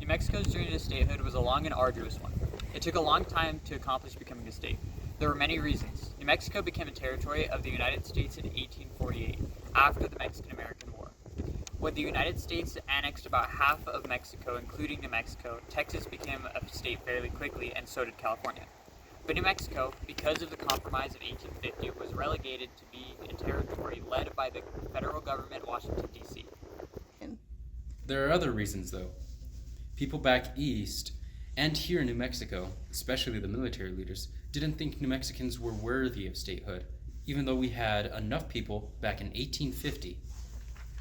New Mexico's journey to statehood was a long and arduous one. It took a long time to accomplish becoming a state. There were many reasons. New Mexico became a territory of the United States in 1848, after the Mexican-American War. When the United States annexed about half of Mexico, including New Mexico, Texas became a state fairly quickly, and so did California. But New Mexico, because of the Compromise of 1850, was relegated to be a territory led by the federal government, Washington, D.C. There are other reasons, though. People back east and here in New Mexico, especially the military leaders, didn't think New Mexicans were worthy of statehood, even though we had enough people back in 1850.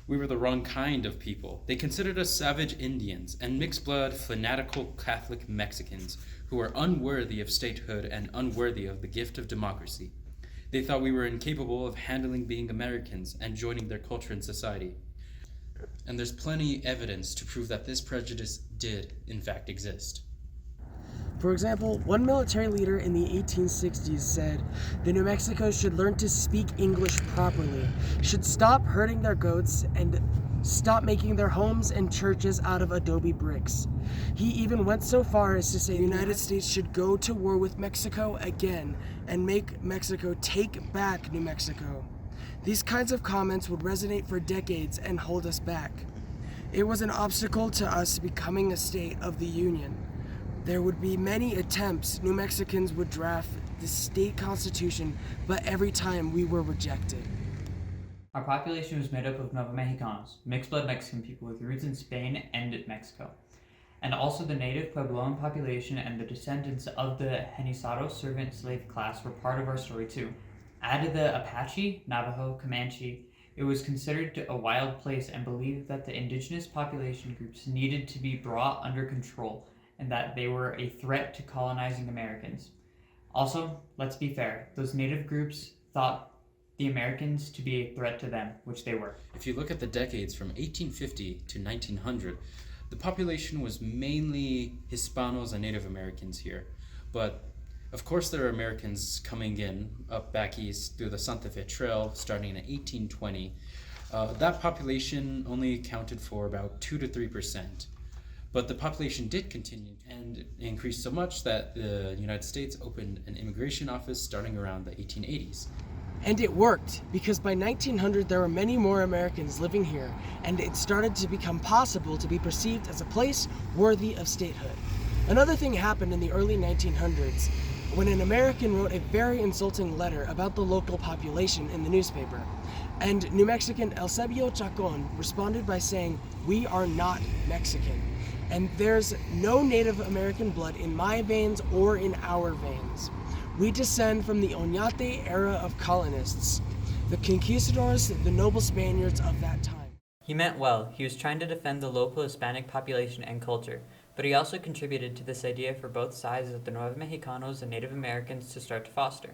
We were the wrong kind of people. They considered us savage Indians and mixed-blood, fanatical Catholic Mexicans who were unworthy of statehood and unworthy of the gift of democracy. They thought we were incapable of handling being Americans and joining their culture and society. And there's plenty evidence to prove that this prejudice did, in fact, exist. For example, one military leader in the 1860s said the New Mexicans should learn to speak English properly, should stop herding their goats, and stop making their homes and churches out of adobe bricks. He even went so far as to say the United States should go to war with Mexico again and make Mexico take back New Mexico. These kinds of comments would resonate for decades and hold us back. It was an obstacle to us becoming a state of the Union. There would be many attempts New Mexicans would draft the state constitution, but every time we were rejected. Our population was made up of Nova Mexicanos, mixed-blood Mexican people with roots in Spain and Mexico, and also the native Puebloan population and the descendants of the Genisaro servant slave class were part of our story too. Add to the Apache, Navajo, Comanche, it was considered a wild place and believed that the indigenous population groups needed to be brought under control and that they were a threat to colonizing Americans. Also, let's be fair, those native groups thought the Americans to be a threat to them, which they were. If you look at the decades from 1850 to 1900, the population was mainly Hispanos and Native Americans here. But of course there are Americans coming in up back east through the Santa Fe Trail starting in 1820. That population only accounted for about 2 to 3%. But the population did continue and increased so much that the United States opened an immigration office starting around the 1880s. And it worked, because by 1900 there were many more Americans living here, and it started to become possible to be perceived as a place worthy of statehood. Another thing happened in the early 1900s, when an American wrote a very insulting letter about the local population in the newspaper. And New Mexican Eusebio Chacon responded by saying, "We are not Mexican, and there's no Native American blood in my veins or in our veins. We descend from the Oñate era of colonists, the conquistadors, the noble Spaniards of that time." He meant well. He was trying to defend the local Hispanic population and culture, but he also contributed to this idea for both sides of the Nueva Mexicanos and Native Americans to start to foster.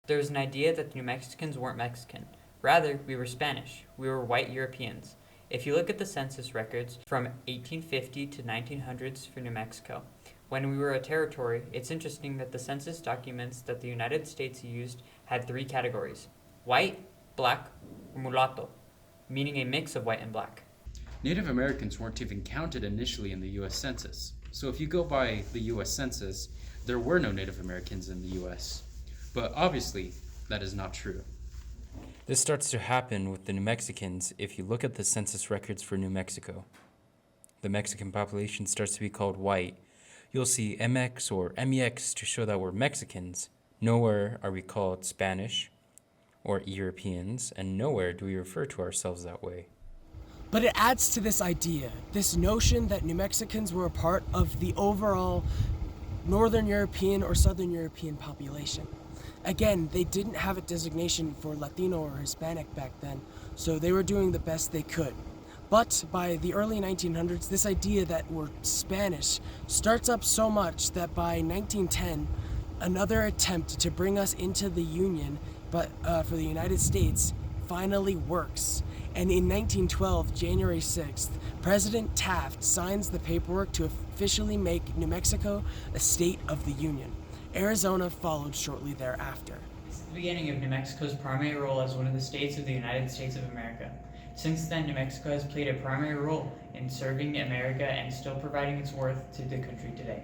There was an idea that the New Mexicans weren't Mexican. Rather, we were Spanish. We were white Europeans. If you look at the census records from 1850 to 1900s for New Mexico, when we were a territory, it's interesting that the census documents that the United States used had 3 categories: white, black, or mulatto, meaning a mix of white and black. Native Americans weren't even counted initially in the U.S. Census. So if you go by the U.S. Census, there were no Native Americans in the U.S. But obviously, that is not true. This starts to happen with the New Mexicans if you look at the census records for New Mexico. The Mexican population starts to be called white. You'll see MX or MEX to show that we're Mexicans. Nowhere are we called Spanish or Europeans, and nowhere do we refer to ourselves that way. But it adds to this idea, this notion that New Mexicans were a part of the overall Northern European or Southern European population. Again, they didn't have a designation for Latino or Hispanic back then, so they were doing the best they could. But by the early 1900s, this idea that we're Spanish starts up so much that by 1910, another attempt to bring us into the Union, but for the United States, finally works. And in 1912, January 6th, President Taft signs the paperwork to officially make New Mexico a state of the Union. Arizona followed shortly thereafter. This is the beginning of New Mexico's primary role as one of the states of the United States of America. Since then, New Mexico has played a primary role in serving America and still providing its worth to the country today.